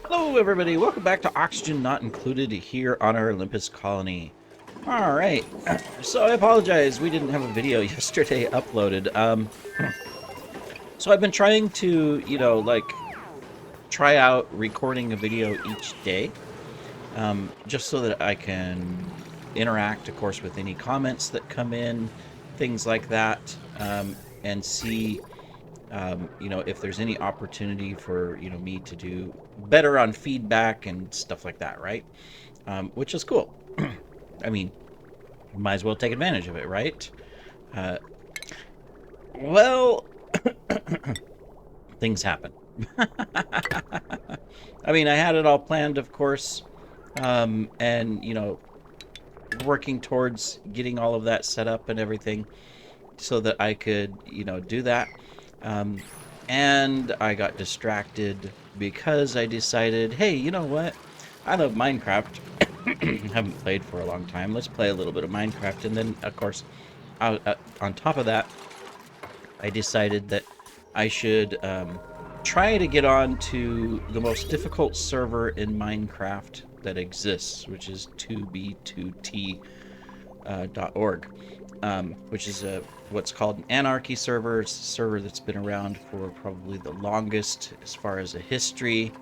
Hello everybody, welcome back to Oxygen Not Included here on our Olympus colony. Alright, so I apologize, we didn't have a video yesterday uploaded. So I've been trying to, try out recording a video each day. Just so that I can interact, of course, with any comments that come in, things like that, and see if there's any opportunity for, me to do better on feedback and stuff like that, right? Which is cool. I mean, might as well take advantage of it, right? Well, things happen. I mean, I had it all planned, of course, and, working towards getting all of that set up and everything so that I could, do that. And I got distracted because I decided, hey, you know what? I love Minecraft. Haven't played for a long time. Let's play a little bit of Minecraft. And then, of course, on top of that, I decided that I should try to get on to the most difficult server in Minecraft that exists, which is 2b2t.org. Which is what's called an anarchy server. It's a server that's been around for probably the longest as far as a history,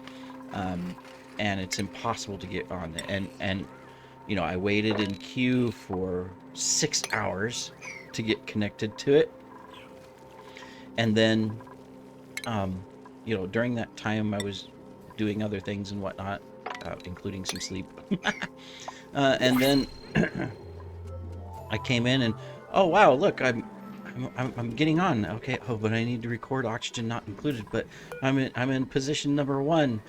and it's impossible to get on. And I waited in queue for 6 hours to get connected to it, and then during that time I was doing other things and whatnot, including some sleep. And then I came in and, oh wow, look, I'm getting on. Okay, oh, but I need to record Oxygen Not Included, but I'm in position number 1.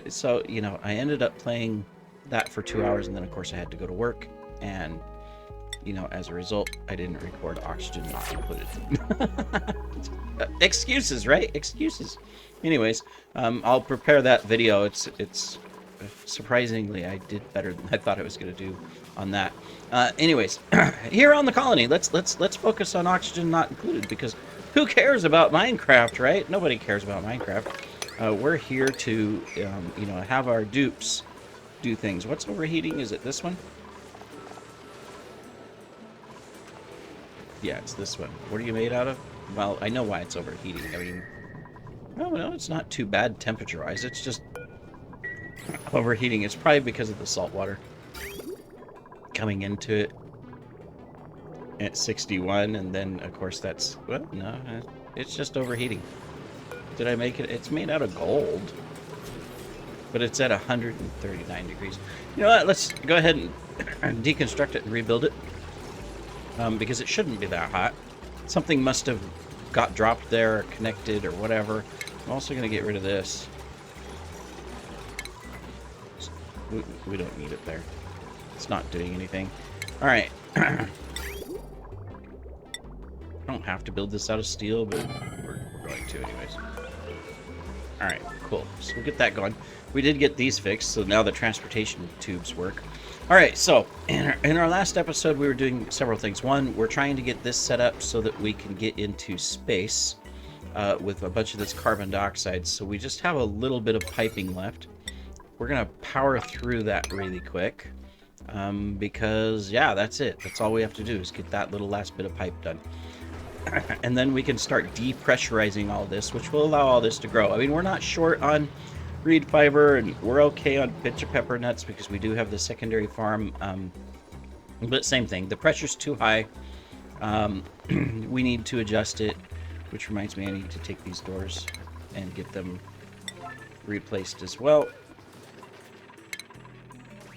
So I ended up playing that for 2 hours, and then of course I had to go to work, and as a result I didn't record Oxygen Not Included. Excuses, right? Excuses. Anyways, I'll prepare that video. It's surprisingly, I did better than I thought I was going to do on that. Anyways, here on the colony, let's focus on Oxygen Not Included, because who cares about Minecraft, right? Nobody cares about Minecraft. We're here to, have our dupes do things. What's overheating? Is it this one? Yeah, it's this one. What are you made out of? Well, I know why it's overheating. I mean, no, it's not too bad temperature-wise. It's just overheating. It's probably because of the salt water coming into it at 61, and then of course that's, well, no, it's just overheating. Did I make it? It's made out of gold, but it's at 139 degrees. You know what? Let's go ahead and deconstruct it and rebuild it, because it shouldn't be that hot. Something must have got dropped there or connected or whatever. I'm also going to get rid of this. We don't need it there. It's not doing anything. Alright. I don't have to build this out of steel, but we're going to anyways. Alright, cool. So we'll get that going. We did get these fixed, so now the transportation tubes work. Alright, so in our last episode we were doing several things. One, we're trying to get this set up so that we can get into space with a bunch of this carbon dioxide. So we just have a little bit of piping left. We're going to power through that really quick, because, yeah, that's it. That's all we have to do is get that little last bit of pipe done. And then we can start depressurizing all this, which will allow all this to grow. I mean, we're not short on reed fiber, and we're okay on pinch of pepper nuts because we do have the secondary farm. But same thing. The pressure's too high. We need to adjust it, which reminds me I need to take these doors and get them replaced as well,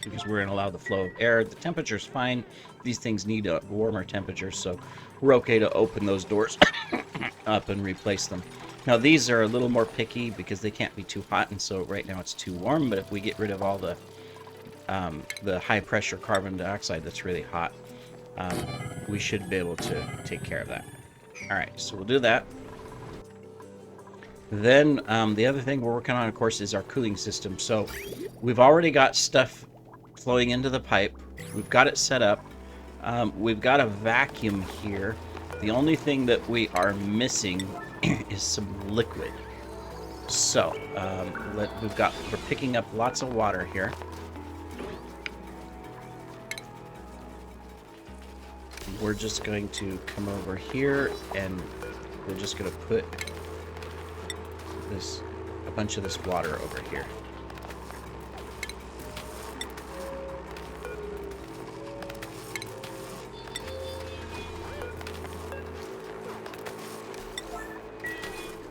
because we're going to allow the flow of air. The temperature's fine. These things need a warmer temperature, so we're okay to open those doors up and replace them. Now these are a little more picky because they can't be too hot, and so right now it's too warm. But if we get rid of all the high pressure carbon dioxide that's really hot, we should be able to take care of that. Alright, so we'll do that. Then the other thing we're working on, of course, is our cooling system. So we've already got stuff flowing into the pipe. We've got it set up. We've got a vacuum here. The only thing that we are missing is some liquid. So, we're picking up lots of water here. We're just going to come over here and we're just going to put a bunch of this water over here.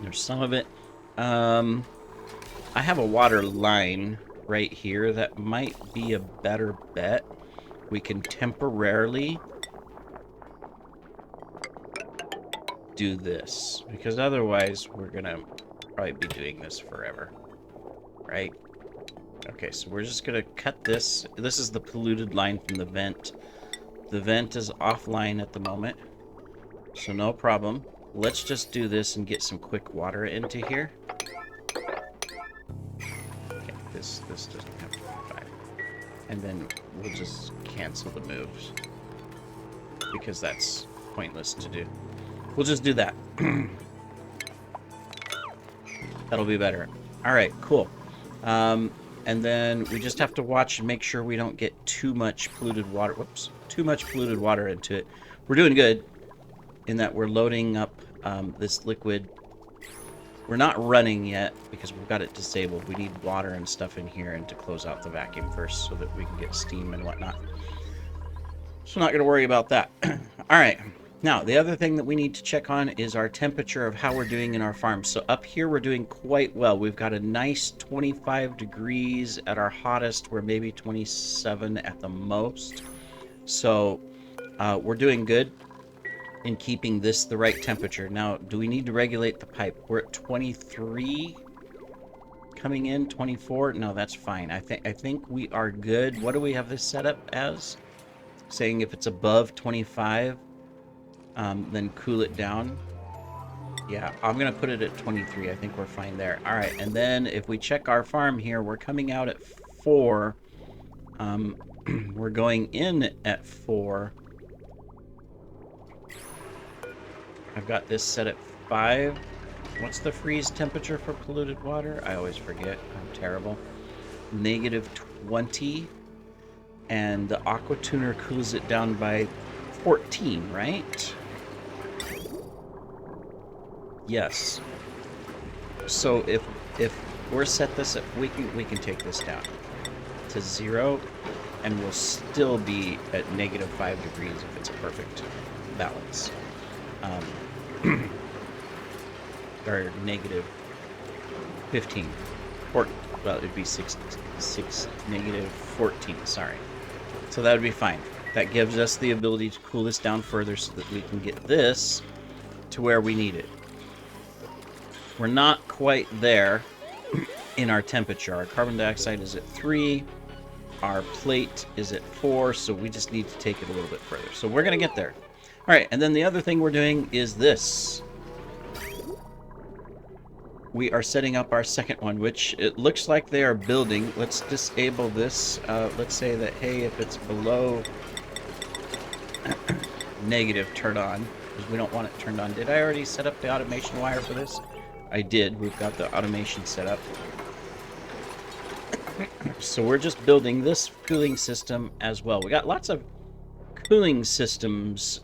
There's some of it. I have a water line right here that might be a better bet. We can temporarily do this, because otherwise we're gonna probably be doing this forever, right? Okay, so we're just gonna cut this. This is the polluted line from the vent. The vent is offline at the moment, so no problem. Let's just do this and get some quick water into here. Okay, this doesn't have 25. And then we'll just cancel the moves, because that's pointless to do. We'll just do that. That'll be better. Alright, cool. And then we just have to watch and make sure we don't get too much polluted water. Whoops. Too much polluted water into it. We're doing good in that we're loading up this liquid. We're not running yet because we've got it disabled. We need water and stuff in here and to close out the vacuum first so that we can get steam and whatnot. So not going to worry about that. Alright. Now, the other thing that we need to check on is our temperature of how we're doing in our farm. So up here, we're doing quite well. We've got a nice 25 degrees at our hottest. We're maybe 27 at the most. So we're doing good in keeping this the right temperature. Now, do we need to regulate the pipe? We're at 23 coming in, 24. No, that's fine. I think we are good. What do we have this set up as? Saying if it's above 25... then cool it down. Yeah, I'm gonna put it at 23. I think we're fine there. All right, and then if we check our farm here, we're coming out at 4. We're going in at 4. I've got this set at 5. What's the freeze temperature for polluted water? I always forget. I'm terrible. -20. And the aqua tuner cools it down by 14, right? Yes. So if we're set this up, we can take this down to 0, and we'll still be at -5 degrees if it's a perfect balance. Or -15. Or well, it'd be -14. Sorry. So that would be fine. That gives us the ability to cool this down further so that we can get this to where we need it. We're not quite there in our temperature. Our carbon dioxide is at 3. Our plate is at 4, so we just need to take it a little bit further. So we're going to get there. All right, and then the other thing we're doing is this. We are setting up our second one, which it looks like they are building. Let's disable this. Let's say that, hey, if it's below negative, turn on, because we don't want it turned on. Did I already set up the automation wire for this? I did. We've got the automation set up. So we're just building this cooling system as well. We got lots of cooling systems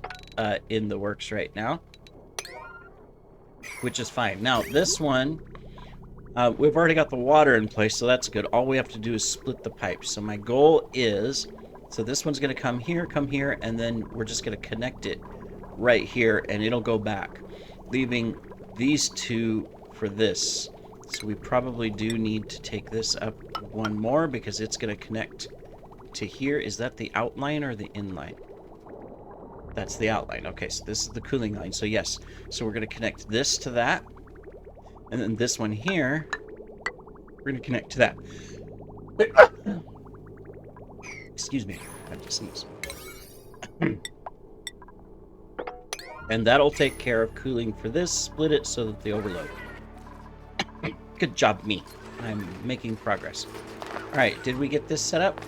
in the works right now, which is fine. Now, this one, we've already got the water in place, so that's good. All we have to do is split the pipes. So my goal is, so this one's going to come here, and then we're just going to connect it right here, and it'll go back, leaving these two for this. So we probably do need to take this up one more, because it's going to connect to here. Is that the outline or the inline? That's the outline. Okay, so this is the cooling line. So yes, so we're going to connect this to that, and then this one here, we're going to connect to that. Excuse me, I had to sneeze. And that'll take care of cooling for this. Split it so that they overload. Good job, me. I'm making progress. All right, did we get this set up?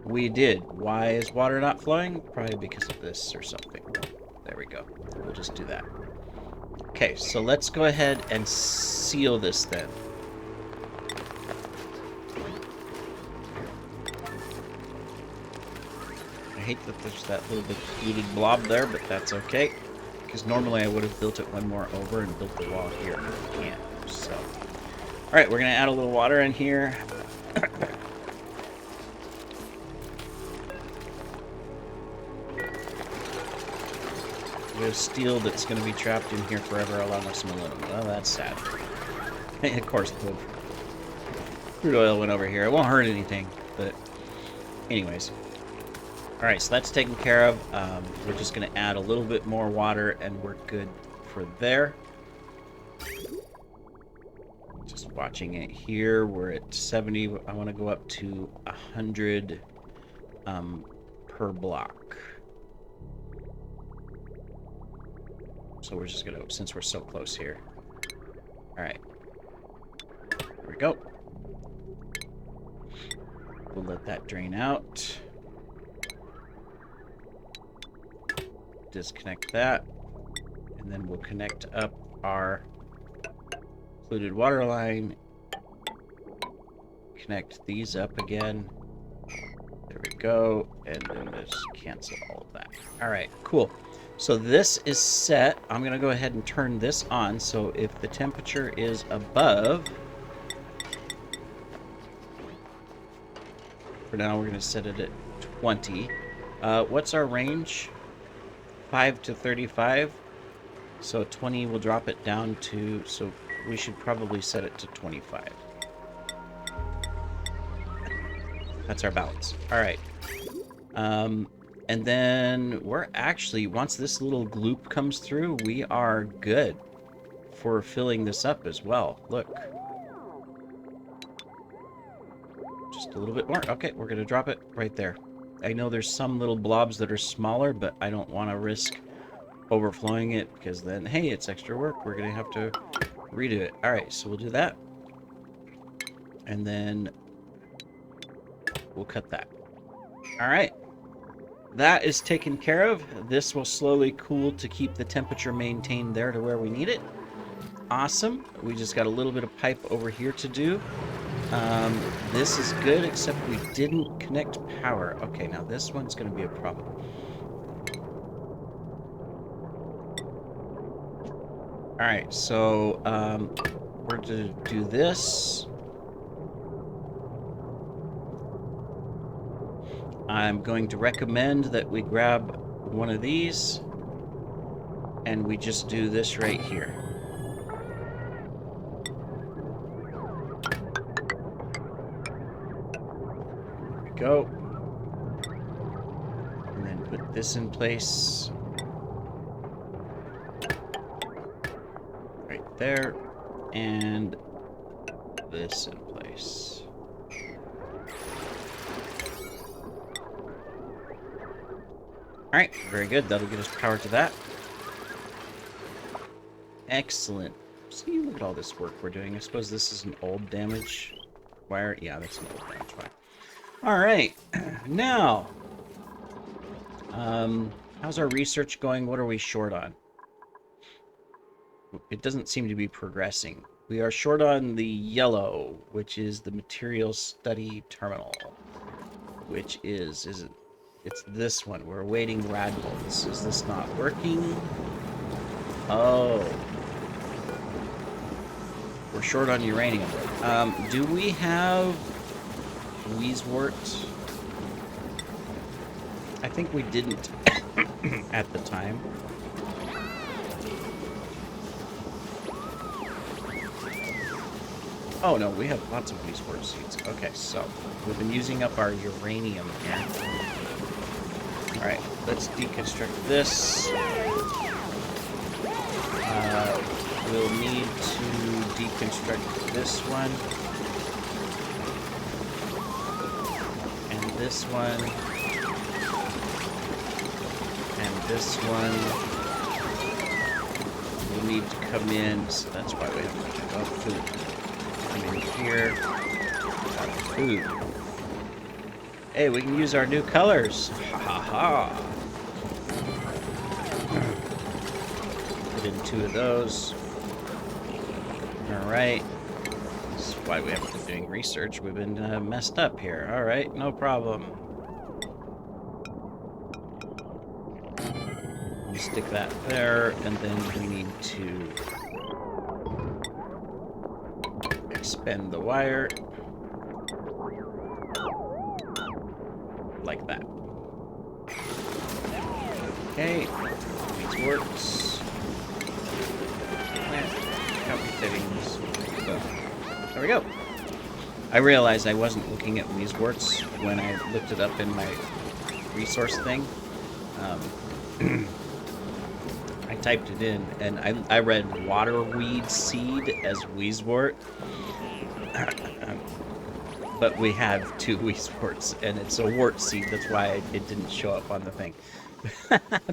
We did. Why is water not flowing? Probably because of this or something. There we go. We'll just do that. Okay, so let's go ahead and seal this then. I hate that there's that little bit polluted blob there, but that's okay. Because normally I would have built it one more over and built the wall here, but we can't. So, all right, we're gonna add a little water in here. We have steel that's going to be trapped in here forever along with some aluminum. Well, that's sad. Of course, the crude oil went over here. It won't hurt anything, but anyways. All right, so that's taken care of. We're just going to add a little bit more water, and we're good for there. Just watching it here. We're at 70. I want to go up to 100 per block. So we're just gonna, since we're so close here. All right, here we go. We'll let that drain out. Disconnect that, and then we'll connect up our polluted water line. Connect these up again. There we go, and then just cancel all of that. All right, cool. So this is set. I'm going to go ahead and turn this on. So if the temperature is above, for now we're going to set it at 20. What's our range? 5 to 35. So 20 will drop it down to, so we should probably set it to 25. That's our balance. All right. And then we're actually, once this little gloop comes through, we are good for filling this up as well. Look. Just a little bit more. Okay, we're going to drop it right there. I know there's some little blobs that are smaller, but I don't want to risk overflowing it because then, hey, it's extra work. We're going to have to redo it. All right, so we'll do that. And then we'll cut that. All right. That is taken care of. This will slowly cool to keep the temperature maintained there to where we need it. Awesome. We just got a little bit of pipe over here to do. This is good, except we didn't connect power. Okay, now this one's going to be a problem. All right, so we're going to do this. I'm going to recommend that we grab one of these and we just do this right here. There we go. And then put this in place. Right there. And this in place. Alright, very good. That'll get us power to that. Excellent. See, look at all this work we're doing. I suppose this is an old damage wire. Yeah, that's an old damage wire. Alright. Now, how's our research going? What are we short on? It doesn't seem to be progressing. We are short on the yellow, which is the material study terminal, which is it? It's this one. We're awaiting radicals. Is this not working? Oh. We're short on uranium. Do we have Wheezewort? I think we didn't at the time. Oh no, we have lots of Wheezewort seeds. Okay, so we've been using up our uranium here. Alright, let's deconstruct this. We'll need to deconstruct this one. And this one. And this one. We'll need to come in, so that's why we have to food. Come in here. Food. Hey, we can use our new colors. Ha ha ha. Put in 2 of those. Alright. This is why we haven't been doing research. We've been messed up here. Alright, no problem. We'll stick that there, and then we need to expend the wire. Like that. Okay. These works. Plant. Copy fittings. Boom. There we go. I realized I wasn't looking at these works when I looked it up in my resource thing. I typed it in, and I read waterweed seed as Weezewort. But we have 2 Weezeworts, and it's a wart seed. That's why it didn't show up on the thing.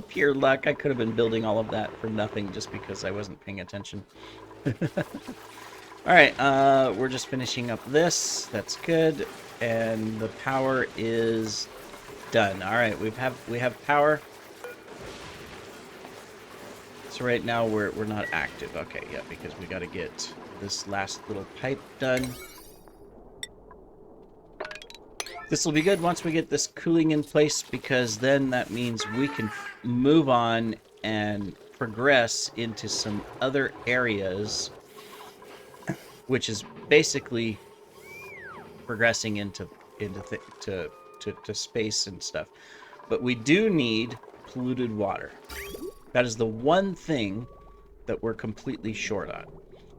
Pure luck. I could have been building all of that for nothing just because I wasn't paying attention. Alright, we're just finishing up this. That's good. And the power is done. Alright, we have power. So right now we're not active. Okay, yeah, because we gotta get this last little pipe done. This will be good once we get this cooling in place, because then that means we can move on and progress into some other areas, which is basically progressing into space and stuff. But we do need polluted water. That is the one thing that we're completely short on.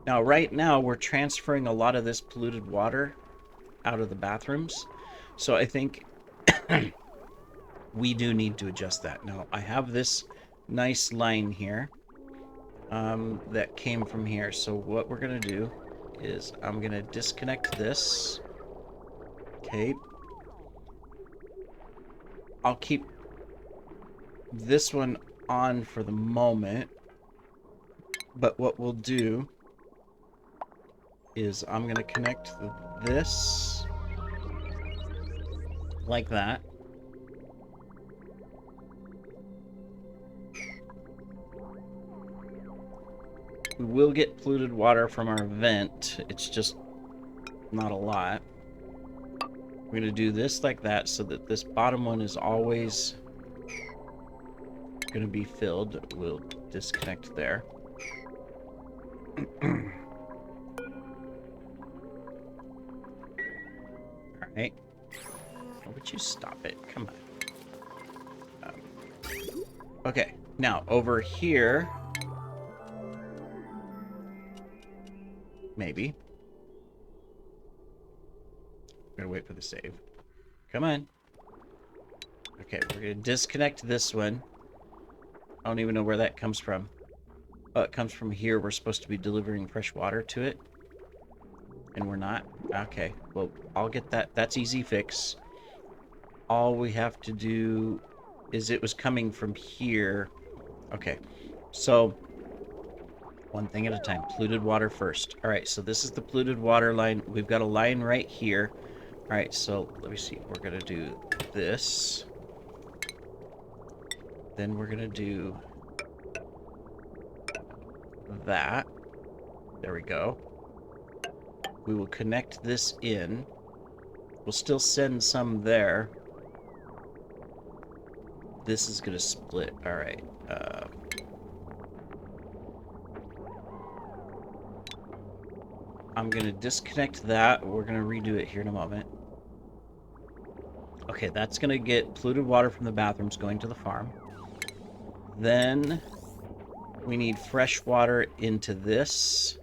Now, right now, we're transferring a lot of this polluted water out of the bathrooms. So I think we do need to adjust that. Now, I have this nice line here that came from here. So what we're going to do is I'm going to disconnect this. Okay. I'll keep this one on for the moment. But what we'll do is I'm going to connect this like that. We will get polluted water from our vent. It's just not a lot. We're going to do this like that so that this bottom one is always going to be filled. We'll disconnect there. Alright. How would you stop it? Come on. Okay. Now, over here... Maybe. I'm gonna wait for the save. Come on. Okay, we're gonna disconnect this one. I don't even know where that comes from. Oh, it comes from here. We're supposed to be delivering fresh water to it. And we're not? Okay, well, I'll get that. That's easy fix. All we have to do is it was coming from here. Okay, so one thing at a time. Polluted water first. All right, so this is the polluted water line. We've got a line right here. All right, so let me see. We're going to do this. Then we're going to do that. There we go. We will connect this in. We'll still send some there. This is going to split. All right. I'm going to disconnect that. We're going to redo it here in a moment. Okay, that's going to get polluted water from the bathrooms going to the farm. Then we need fresh water into this,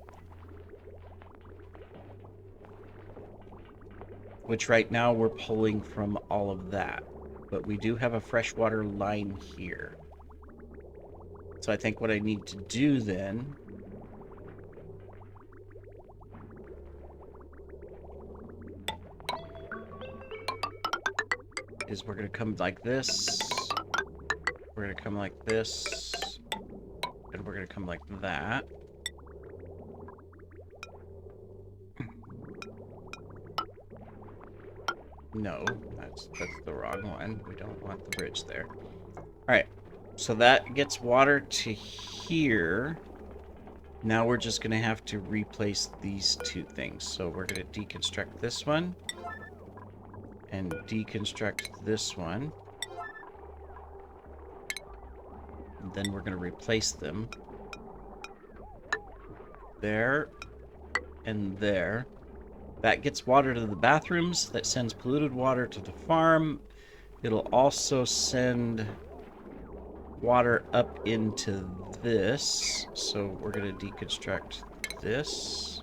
which right now we're pulling from all of that. But we do have a freshwater line here. So I think what I need to do then is we're going to come like this. We're going to come like this. And we're going to come like that. No, that's the wrong one. We don't want the bridge there. Alright. So that gets water to here. Now we're just going to have to replace these two things. So we're going to deconstruct this one and deconstruct this one. And then we're going to replace them. There and there. That gets water to the bathrooms. That sends polluted water to the farm. It'll also send water up into this. So we're going to deconstruct this.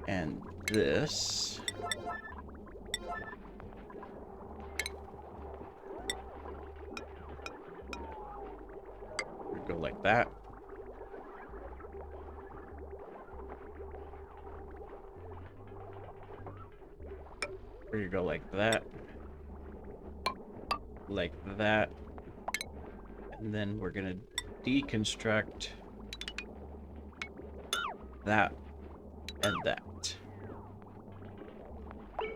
And this. We'll go like that. We're gonna go like that. Like that. And then we're gonna deconstruct that and that. I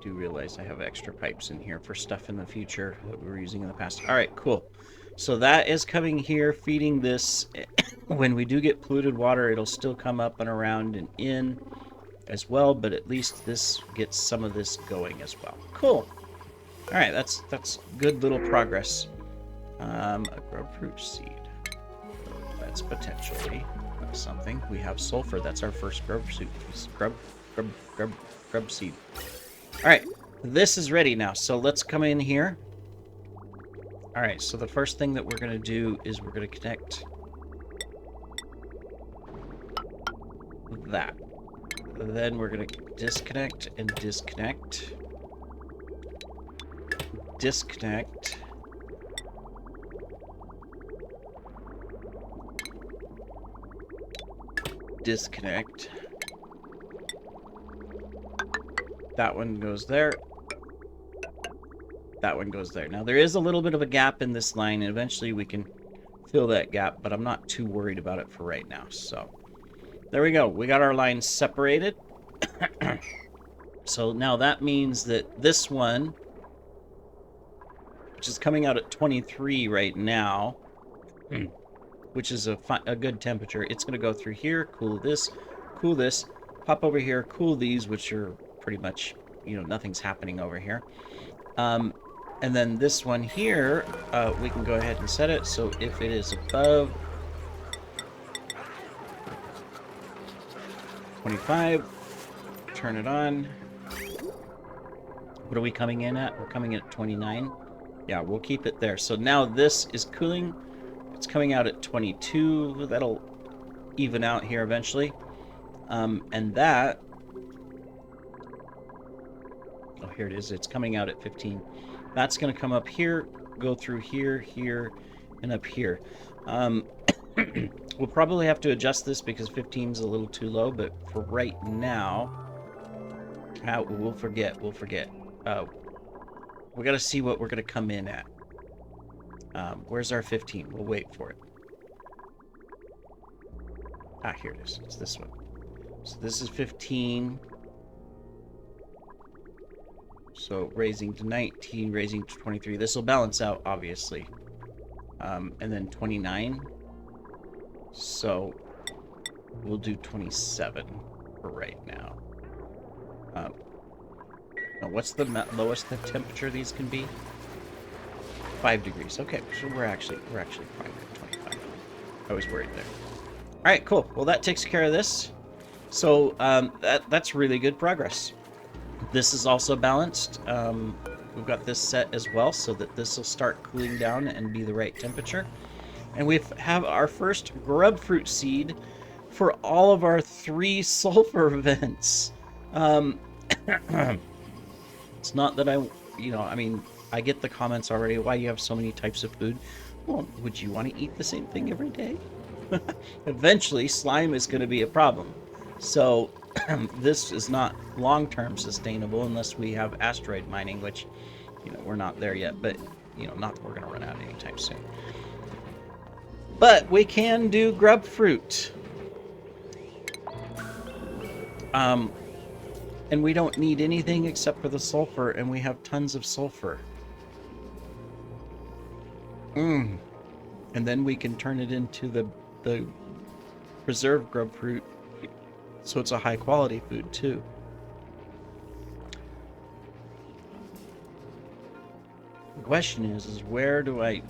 do realize I have extra pipes in here for stuff in the future that we were using in the past. Alright, cool. So that is coming here, feeding this. When we do get polluted water, it'll still come up and around and in as well, but at least this gets some of this going as well. Cool. Alright, that's good little progress. A grapefruit seed. That's potentially something. We have sulfur. That's our first grub seed. Alright, this is ready now. So let's come in here. Alright, so the first thing that we're going to do is we're going to connect that. Then we're going to disconnect and disconnect. Disconnect. Disconnect. That one goes there. That one goes there. Now, there is a little bit of a gap in this line, and eventually we can fill that gap, but I'm not too worried about it for right now. So, there we go. We got our lines separated. So, now that means that this one, which is coming out at 23 right now, which is a good temperature, it's going to go through here, cool this, pop over here, cool these, which are pretty much, you know, nothing's happening over here. And then this one here, we can go ahead and set it. So if it is above 25, turn it on. What are we coming in at? We're coming in at 29. Yeah, we'll keep it there. So now this is cooling. It's coming out at 22. That'll even out here eventually. And that... Oh, here it is. It's coming out at 15. That's going to come up here, go through here, here, and up here. We'll probably have to adjust this because 15 is a little too low, but for right now, we'll forget. We got to see what we're going to come in at. Where's our 15? We'll wait for it. Ah, here it is. It's this one. So this is 15. So raising to 19, raising to 23. This will balance out, obviously. And then 29. So we'll do 27 for right now. Now what's the lowest temperature these can be? 5 degrees. Okay, so we're actually fine at 25. I was worried there. All right, cool. Well, that takes care of this. So that's really good progress. This is also balanced. We've got this set as well so that this will start cooling down and be the right temperature. And we have our first grubfruit seed for all of our 3 sulfur vents. It's not that I mean, I get the comments already, why you have so many types of food. Well, would you want to eat the same thing every day? Eventually, slime is going to be a problem. So this is not long-term sustainable unless we have asteroid mining, which, you know, we're not there yet, but, you know, not that we're going to run out anytime soon. But we can do grub fruit. And we don't need anything except for the sulfur, and we have tons of sulfur. And then we can turn it into the preserved grub fruit, so it's a high quality food too. The question is where do I...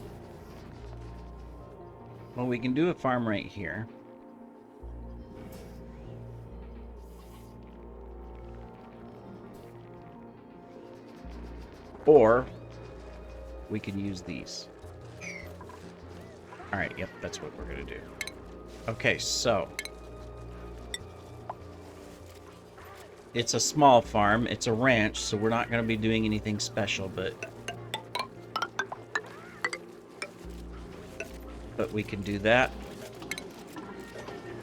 Well, we can do a farm right here. Or we can use these. All right, yep, that's what we're gonna do. Okay, so it's a small farm, it's a ranch, so we're not gonna be doing anything special, but we can do that.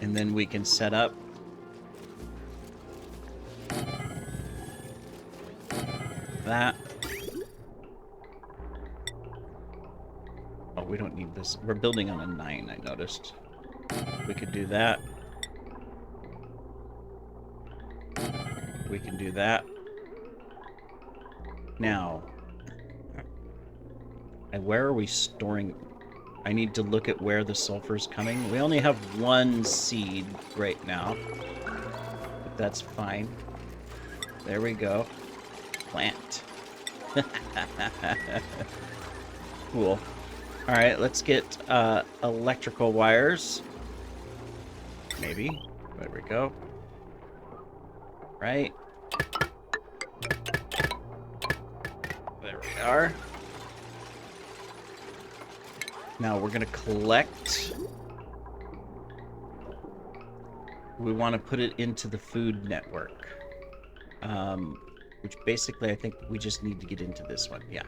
And then we can set up that. Oh, we don't need this. We're building on a 9, I noticed. We could do that. We can do that. Now, and where are we storing? I need to look at where the sulfur is coming. We only have 1 seed right now, but that's fine. There we go. Plant. Cool. All right, let's get electrical wires. Maybe. There we go. Right. There we are. Now we're gonna collect. We want to put it into the food network. Which basically I think we just need to get into this one. Yeah.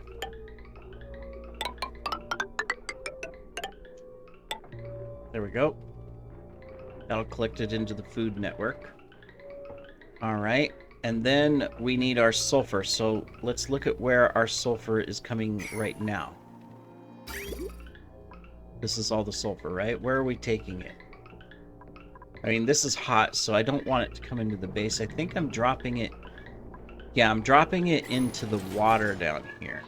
There we go. That'll collect it into the food network. All right. And then we need our sulfur. So let's look at where our sulfur is coming right now. This is all the sulfur, right? Where are we taking it? I mean, this is hot, so I don't want it to come into the base. I think I'm dropping it... Yeah, I'm dropping it into the water down here.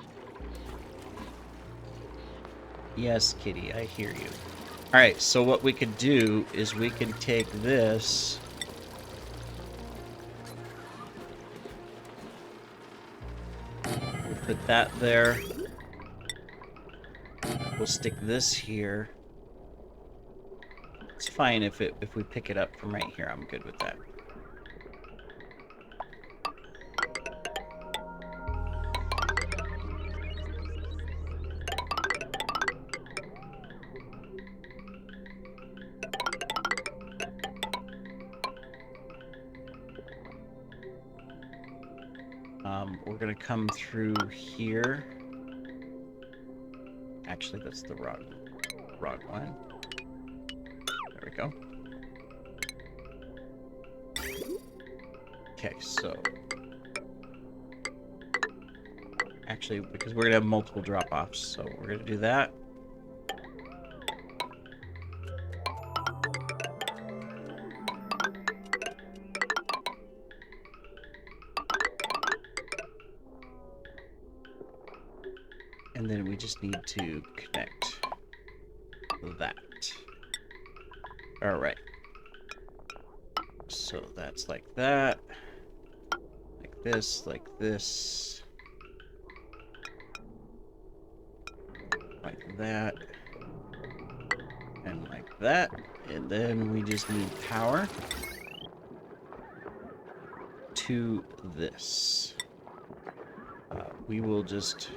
Yes, kitty, I hear you. Alright, so what we could do is we can take this... We'll put that there. We'll stick this here. It's fine if we pick it up from right here. I'm good with that. We're gonna come through here. Actually, that's the wrong one. There we go. Okay, so actually, because we're gonna have multiple drop-offs, so we're gonna do that. And then we just need to connect that. All right. So that's like that. Like this, like this. Like that. And like that. And then we just need power to this. We will just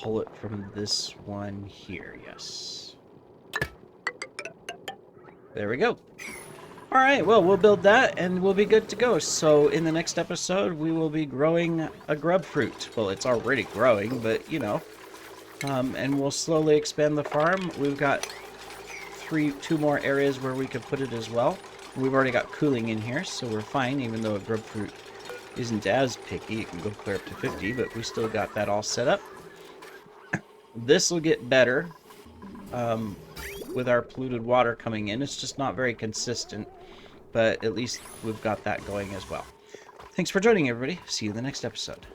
pull it from this one here. Yes. There we go. All right, well, we'll build that and we'll be good to go. So in the next episode, we will be growing a grub fruit. Well, it's already growing, but you know. And we'll slowly expand the farm. We've got two more areas where we could put it as well. We've already got cooling in here, so we're fine, even though a grub fruit isn't as picky. It can go clear up to 50, but we still got that all set up. This will get better with our polluted water coming in. It's just not very consistent, but at least we've got that going as well. Thanks for joining, everybody. See you in the next episode.